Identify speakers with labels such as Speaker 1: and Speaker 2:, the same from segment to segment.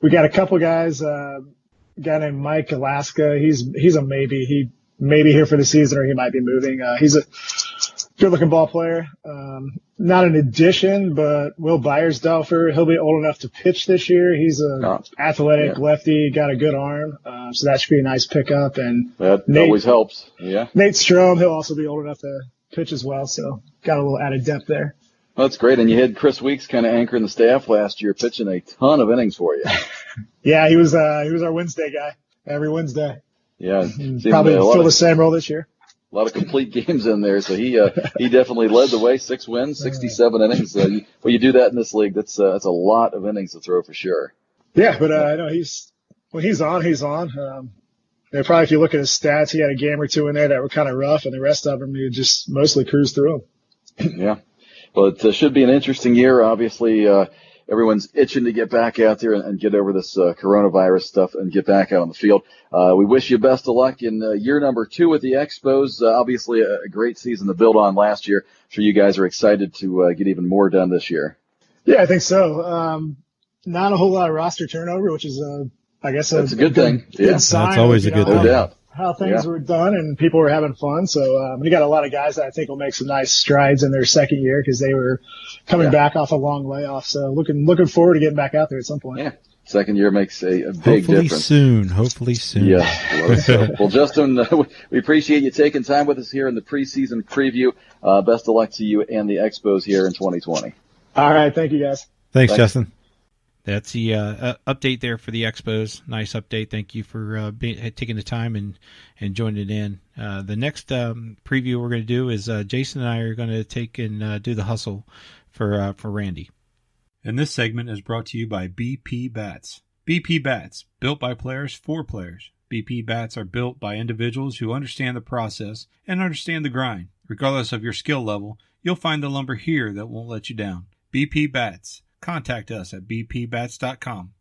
Speaker 1: We got a couple guys. A guy named Mike Alaska. He's a maybe. He may be here for the season, or he might be moving. He's a good-looking ball player. Not an addition, but Will Byersdorfer, he'll be old enough to pitch this year. He's a athletic lefty, got a good arm, so that should be a nice pickup. And
Speaker 2: that always helps. Yeah.
Speaker 1: Nate Strom, he'll also be old enough to pitch as well, so got a little added depth there.
Speaker 2: Well, that's great. And you had Chris Weeks kind of anchoring the staff last year, pitching a ton of innings for you.
Speaker 1: Yeah, he was our Wednesday guy every Wednesday.
Speaker 2: Yeah,
Speaker 1: probably fill the same role this year.
Speaker 2: A lot of complete games in there, so he definitely led the way. 6 wins, 67 innings. When you do that in this league, that's a lot of innings to throw for sure.
Speaker 1: Yeah, but I know when he's on. Probably if you look at his stats, he had a game or two in there that were kind of rough, and the rest of them he just mostly cruised through them.
Speaker 2: Yeah. Well, it should be an interesting year. Obviously, everyone's itching to get back out there and get over this coronavirus stuff and get back out on the field. We wish you best of luck in year number 2 with the Expos. Obviously, a great season to build on last year. I'm sure you guys are excited to get even more done this year.
Speaker 1: Yeah, I think so. Not a whole lot of roster turnover, which is, I guess,
Speaker 2: that's a good thing.
Speaker 1: Good sign.
Speaker 3: That's always a good thing.
Speaker 2: No doubt.
Speaker 1: How things were done, and people were having fun. So we got a lot of guys that I think will make some nice strides in their second year because they were coming back off a long layoff. So looking forward to getting back out there at some point.
Speaker 2: Yeah, second year makes a big difference.
Speaker 3: Hopefully soon.
Speaker 2: Yeah. Well, Justin, we appreciate you taking time with us here in the preseason preview. Best of luck to you and the Expos here in 2020.
Speaker 1: All right, thank you guys.
Speaker 3: Thanks. Justin. That's the update there for the Expos. Nice update. Thank you for taking the time and joining in. The next preview we're going to do is Jason and I are going to take and do the hustle for Randy. And this segment is brought to you by BP Bats. BP Bats, built by players for players. BP Bats are built by individuals who understand the process and understand the grind. Regardless of your skill level, you'll find the lumber here that won't let you down. BP Bats. Contact us at bpbats.com.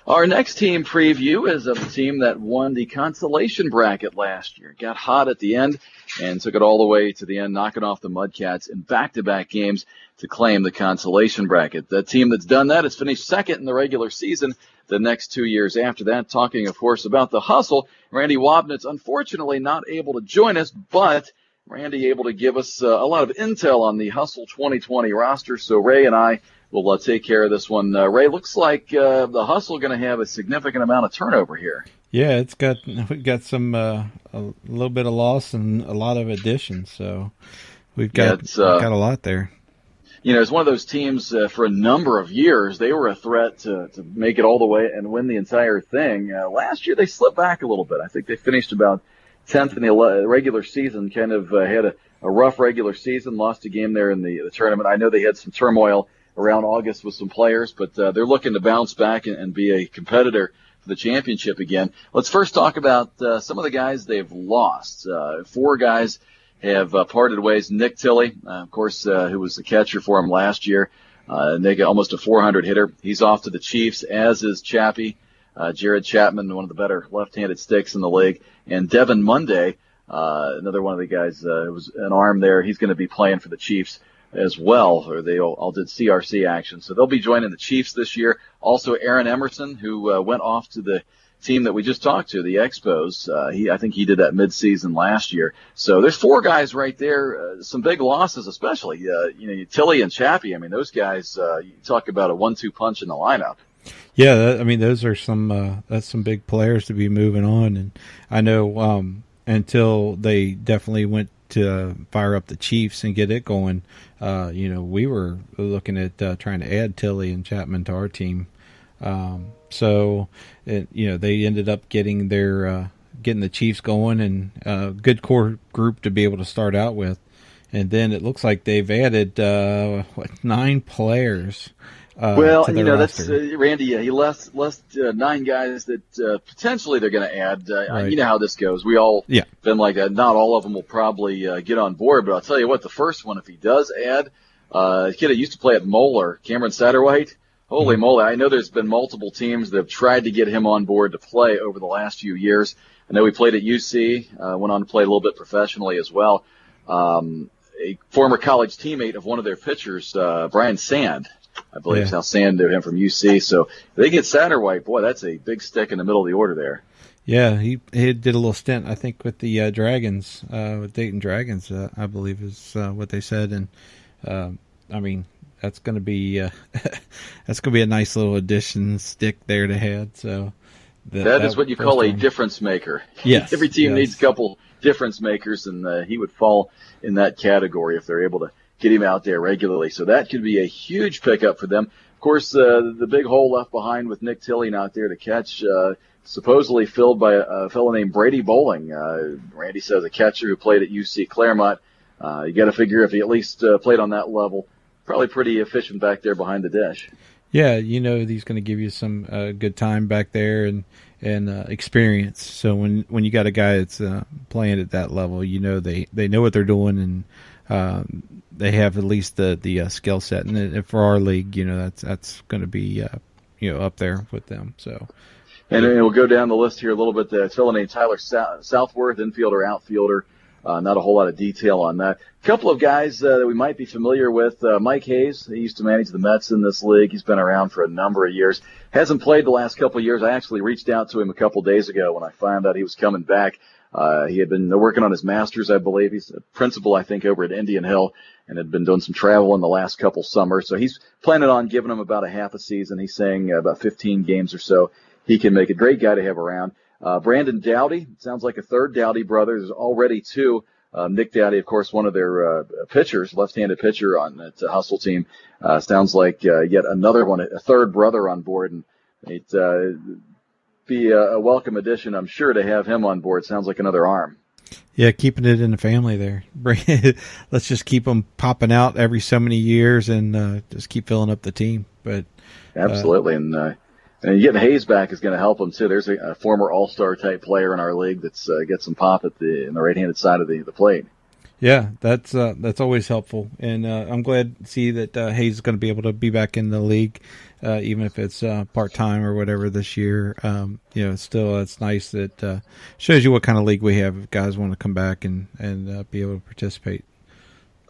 Speaker 2: Our next team preview is of a team that won the consolation bracket last year. Got hot at the end and took it all the way to the end, knocking off the Mudcats in back-to-back games to claim the consolation bracket. The team that's done that has finished second in the regular season the next 2 years after that. Talking, of course, about the hustle. Randy Wabnitz, unfortunately, not able to join us, but Randy able to give us a lot of intel on the Hustle 2020 roster. So Ray and I will take care of this one. Ray, looks like the Hustle going to have a significant amount of turnover here.
Speaker 3: Yeah, we've got some a little bit of loss and a lot of additions. So we've got a lot there.
Speaker 2: You know, it's one of those teams for a number of years. They were a threat to make it all the way and win the entire thing. Last year they slipped back a little bit. I think they finished about 10th in the regular season. Kind of had a rough regular season. Lost a game there in the tournament. I know they had some turmoil around August with some players, but they're looking to bounce back and be a competitor for the championship again. Let's first talk about some of the guys they've lost. 4 guys have parted ways. Nick Tilley, of course, who was the catcher for him last year. Nick, almost a 400 hitter. He's off to the Chiefs, as is Chappie. Jared Chapman, one of the better left-handed sticks in the league. And Devin Monday, another one of the guys who was an arm there. He's going to be playing for the Chiefs as well, or they all did CRC action. So they'll be joining the Chiefs this year. Also, Aaron Emerson, who went off to the team that we just talked to, the Expos. I think he did that midseason last year. So there's 4 guys right there. Some big losses, especially. Tilley and Chappie. I mean, those guys. You talk about a 1-2 punch in the lineup.
Speaker 3: Yeah, those are that's some big players to be moving on, and I know until they definitely went to fire up the Chiefs and get it going. We were looking at trying to add Tilley and Chapman to our team. So they ended up getting the Chiefs going and a good core group to be able to start out with. And then it looks like they've added 9 players.
Speaker 2: That's Randy. He left 9 guys that potentially they're going to add.
Speaker 3: Right.
Speaker 2: You know how this goes. We all been like that. Not all of them will probably get on board, but I'll tell you what, the first one, if he does add, a kid that used to play at Moeller, Cameron Satterwhite. Holy moly. I know there's been multiple teams that have tried to get him on board to play over the last few years. I know he played at UC, went on to play a little bit professionally as well. A former college teammate of one of their pitchers, Brian Sand, I believe South Sando, him from UC. So if they get Satterwhite, boy, that's a big stick in the middle of the order there.
Speaker 3: Yeah, he did a little stint, I think, with the Dragons, with Dayton Dragons, I believe is what they said. And I mean, that's going to be a nice little addition stick there to have. So
Speaker 2: that is what you call a difference maker.
Speaker 3: Yes,
Speaker 2: every team needs a couple difference makers, and he would fall in that category if they're able to get him out there regularly. So that could be a huge pickup for them. Of course, the big hole left behind with Nick Tilley not there to catch, supposedly filled by a fellow named Brady Bowling. Randy says a catcher who played at UC Claremont. You got to figure if he at least played on that level, probably pretty efficient back there behind the dish. Yeah,
Speaker 3: he's going to give you some good time back there and experience. So when you got a guy that's playing at that level, they know what they're doing, and they have at least the skill set. And for our league, that's going to be up there with them. So.
Speaker 2: And we'll go down the list here a little bit. The fellow named Tyler Southworth, infielder, outfielder. Not a whole lot of detail on that. A couple of guys that we might be familiar with. Mike Hayes, he used to manage the Mets in this league. He's been around for a number of years. Hasn't played the last couple of years. I actually reached out to him a couple of days ago when I found out he was coming back. He had been working on his master's, I believe. He's a principal, I think, over at Indian Hill, and had been doing some travel in the last couple summers. So he's planning on giving him about a half a season. He's saying about 15 games or so. He can make a great guy to have around. Brandon Dowdy, sounds like a third Dowdy brother. There's already two. Nick Dowdy, of course, one of their pitchers, left-handed pitcher on that Hustle team. Sounds like yet another one, a third brother on board, and it'd be a welcome addition, I'm sure, to have him on board. Sounds like another arm.
Speaker 3: Yeah, keeping it in the family there. Let's just keep them popping out every so many years and just keep filling up the team. But
Speaker 2: absolutely, and getting Hayes back is going to help them too. There's a former All-Star type player in our league that's got some pop in the right-handed side of the plate.
Speaker 3: Yeah, that's always helpful, and I'm glad to see that Hayes is going to be able to be back in the league, even if it's part-time or whatever this year. Still it's nice that shows you what kind of league we have if guys want to come back and be able to participate.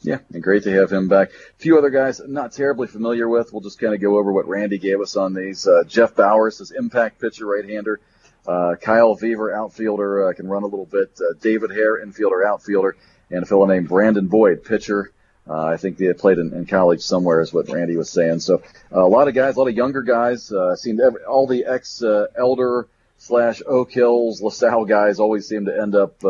Speaker 2: Yeah, and great to have him back. A few other guys I'm not terribly familiar with. We'll just kind of go over what Randy gave us on these. Jeff Bowers is impact pitcher, right-hander. Kyle Weaver, outfielder, can run a little bit. David Hare, infielder, outfielder. And a fellow named Brandon Boyd, pitcher. I think they had played in college somewhere is what Randy was saying. So a lot of guys, a lot of younger guys. Seemed all the ex-Elder / Oak Hills, LaSalle guys always seem to end up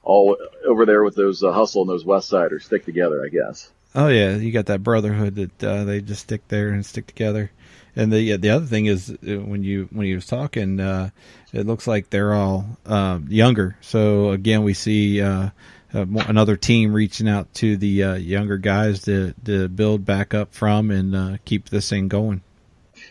Speaker 2: all over there with those Hustle and those West Siders stick together, I guess.
Speaker 3: Oh, yeah. You got that brotherhood that they just stick there and stick together. And the other thing is when he was talking, it looks like they're all younger. So, again, we see another team reaching out to the younger guys to build back up from and keep this thing going.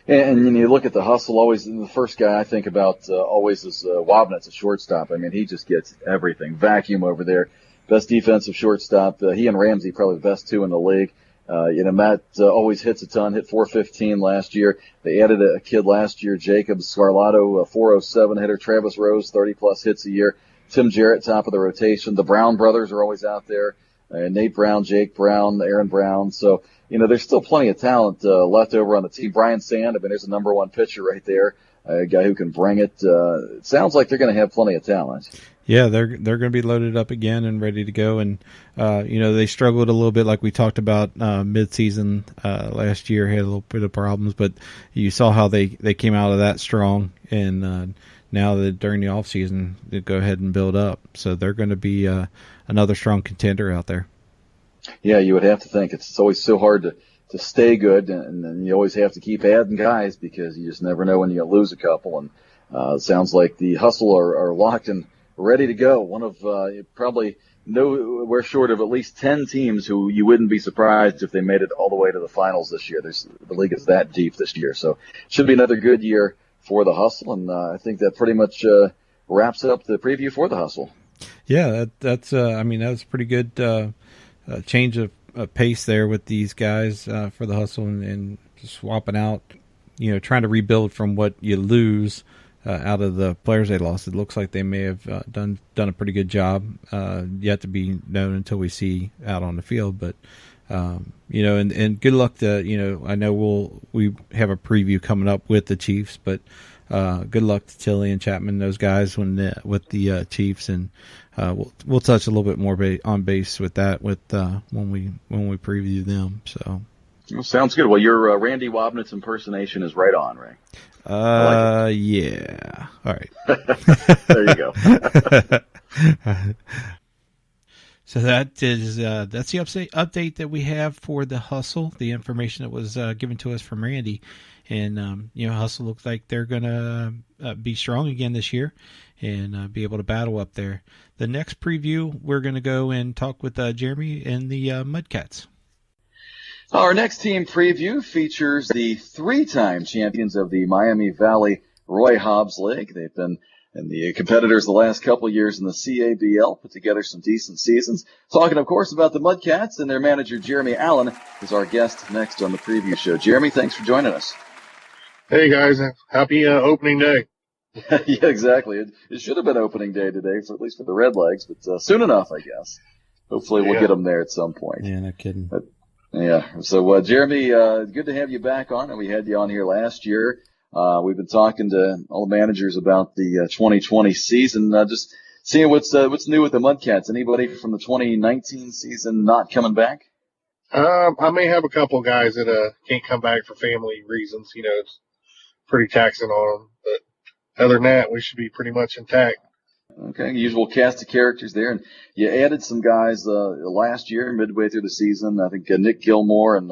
Speaker 2: And you look at the Hustle, always the first guy I think about always is Wabnitz at shortstop. I mean, he just gets everything. Vacuum over there. Best defensive shortstop. He and Ramsey probably the best two in the league. Matt always hits a ton, hit 415 last year. They added a kid last year, Jacob Scarlato, a 407 hitter. Travis Rose, 30-plus hits a year. Tim Jarrett, top of the rotation. The Brown brothers are always out there. Nate Brown, Jake Brown, Aaron Brown. So, there's still plenty of talent left over on the team. Brian Sand, there's a number one pitcher right there, a guy who can bring it. It sounds like they're going to have plenty of talent.
Speaker 3: Yeah, they're going to be loaded up again and ready to go. And, they struggled a little bit like we talked about mid-season last year, had a little bit of problems. But you saw how they came out of that strong. And now that during the offseason, they go ahead and build up. So they're going to be another strong contender out there.
Speaker 2: Yeah, you would have to think. It's always so hard to stay good, and then you always have to keep adding guys because you just never know when you're going to lose a couple. And it sounds like the Hustle are locked and ready to go. One of probably nowhere short of at least 10 teams who you wouldn't be surprised if they made it all the way to the finals this year. The league is that deep this year. So it should be another good year for the Hustle, and I think that pretty much wraps up the preview for the Hustle.
Speaker 3: Yeah, that's that was a pretty good change of pace there with these guys for the Hustle and swapping out, trying to rebuild from what you lose out of the players they lost. It looks like they may have done a pretty good job, yet to be known until we see out on the field. But and good luck to, I know we have a preview coming up with the Chiefs, but good luck to Tilly and Chapman, those guys with the Chiefs, and we'll touch a little bit more on base with that when we preview them. So.
Speaker 2: Well, sounds good. Well, your Randy Wabnitz impersonation is right on, Ray.
Speaker 3: Yeah. All right.
Speaker 2: There you go.
Speaker 3: So that's the update that we have for the Hustle, the information that was given to us from Randy. And, Hustle looks like they're going to be strong again this year and be able to battle up there. The next preview, we're going to go and talk with Jeremy and the Mudcats.
Speaker 2: Our next team preview features the 3-time champions of the Miami Valley Roy Hobbs League. They've been the competitors the last couple of years in the CABL, put together some decent seasons. Talking, of course, about the Mudcats, and their manager, Jeremy Allen, is our guest next on the preview show. Jeremy, thanks for joining us.
Speaker 4: Hey, guys. Happy opening day.
Speaker 2: Yeah, exactly. It should have been opening day today, at least for the Redlegs, but soon enough, I guess. Hopefully we'll get them there at some point.
Speaker 3: Yeah, no kidding.
Speaker 2: Yeah. So, Jeremy, good to have you back on. We had you on here last year. We've been talking to all the managers about the 2020 season. Just seeing what's new with the Mudcats. Anybody from the 2019 season not coming back?
Speaker 4: I may have a couple guys that can't come back for family reasons. It's pretty taxing on them. But other than that, we should be pretty much intact.
Speaker 2: Okay, usual cast of characters there, and you added some guys last year, midway through the season. I think Nick Gilmore and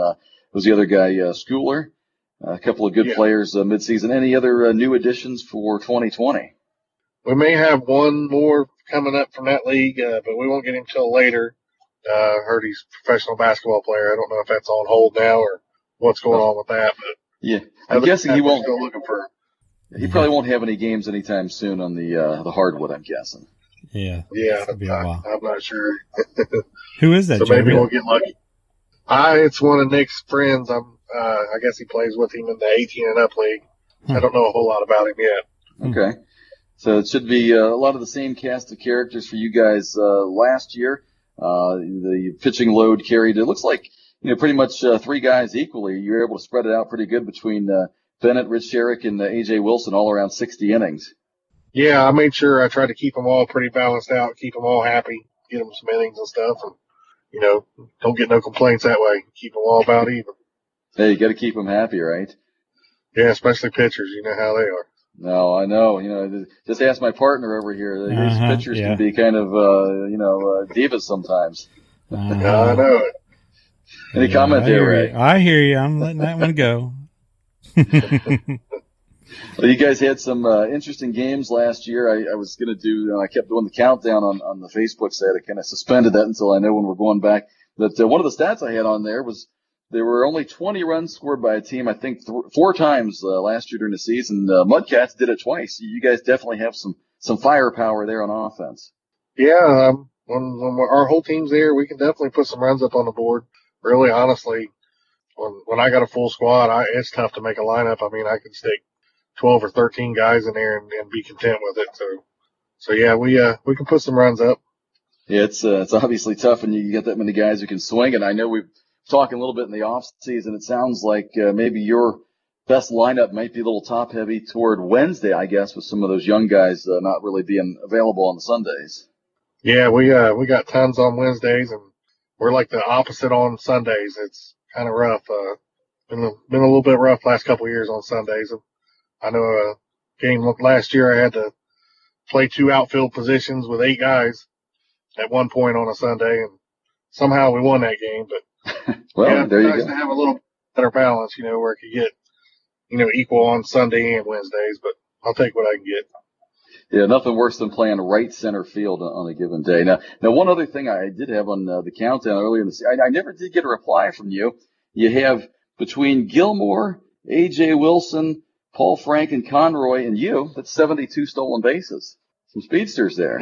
Speaker 2: was the other guy, Schooler. A couple of good players mid-season. Any other new additions for 2020?
Speaker 4: We may have one more coming up from that league, but we won't get him till later. Heard he's a professional basketball player. I don't know if that's on hold now or what's going on with that. But
Speaker 2: yeah, I'm guessing he won't. Still looking for. He probably won't have any games anytime soon on the hardwood, I'm guessing.
Speaker 3: Yeah.
Speaker 4: Yeah, I'm not sure.
Speaker 3: Who is that?
Speaker 4: So maybe we'll get lucky. It's one of Nick's friends. I guess he plays with him in the 18 and up league. I don't know a whole lot about him yet.
Speaker 2: Okay. So it should be a lot of the same cast of characters for you guys last year. The pitching load carried, it looks like, pretty much 3 guys equally. You're able to spread it out pretty good between Bennett, Rich Sherrick, and A.J. Wilson, all around 60 innings.
Speaker 4: Yeah, I made sure I tried to keep them all pretty balanced out, keep them all happy, get them some innings and stuff, and, don't get no complaints that way. Keep them all about even.
Speaker 2: Hey, you got to keep them happy, right?
Speaker 4: Yeah, especially pitchers. You know how they are.
Speaker 2: No, I know. Just ask my partner over here. These pitchers can be kind of, divas sometimes.
Speaker 4: I know it.
Speaker 2: Any comment there, Ray?
Speaker 3: I hear you. I'm letting that one go.
Speaker 2: Well, you guys had some interesting games last year. I was going to do, I kept doing the countdown on the Facebook site. I kind of suspended that until I know when we're going back. But one of the stats I had on there was there were only 20 runs scored by a team, I think, 4 times last year during the season. Mudcats did it twice. You guys definitely have some firepower there on offense.
Speaker 4: Yeah, when our whole team's there, we can definitely put some runs up on the board. Really, honestly, when I got a full squad, it's tough to make a lineup. I mean, I could stick 12 or 13 guys in there and be content with it. So yeah, we can put some runs up.
Speaker 2: Yeah, it's obviously tough when you get that many guys who can swing. And I know we've talking a little bit in the off season. It sounds like maybe your best lineup might be a little top heavy toward Wednesday, I guess, with some of those young guys not really being available on the Sundays.
Speaker 4: Yeah, we got tons on Wednesdays, and we're like the opposite on Sundays. It's kind of rough. Been a little bit rough last couple of years on Sundays. I know a game last year I had to play 2 outfield positions with 8 guys at one point on a Sunday, and somehow we won that game. But
Speaker 2: well, there you go.
Speaker 4: To have a little better balance, where it could get, equal on Sunday and Wednesdays. But I'll take what I can get.
Speaker 2: Yeah, nothing worse than playing right center field on a given day. Now one other thing I did have on the countdown earlier in the season, I never did get a reply from you. You have between Gilmore, A.J. Wilson, Paul Frank, and Conroy, and you, that's 72 stolen bases. Some speedsters there.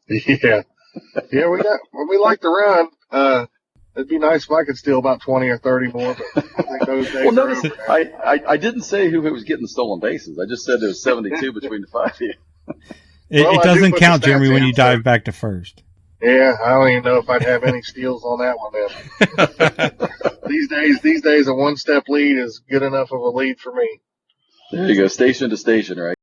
Speaker 4: Yeah. Yeah, we like to run. It'd be nice if I could steal about 20 or 30 more, but I think those days
Speaker 2: well, notice, I didn't say who was getting the stolen bases. I just said there was 72 between the 5 of you.
Speaker 3: It doesn't count, Jeremy, when you dive back to first.
Speaker 4: Yeah, I don't even know if I'd have any steals on that one then. These days a one-step lead is good enough of a lead for me.
Speaker 2: There you go, station to station, right?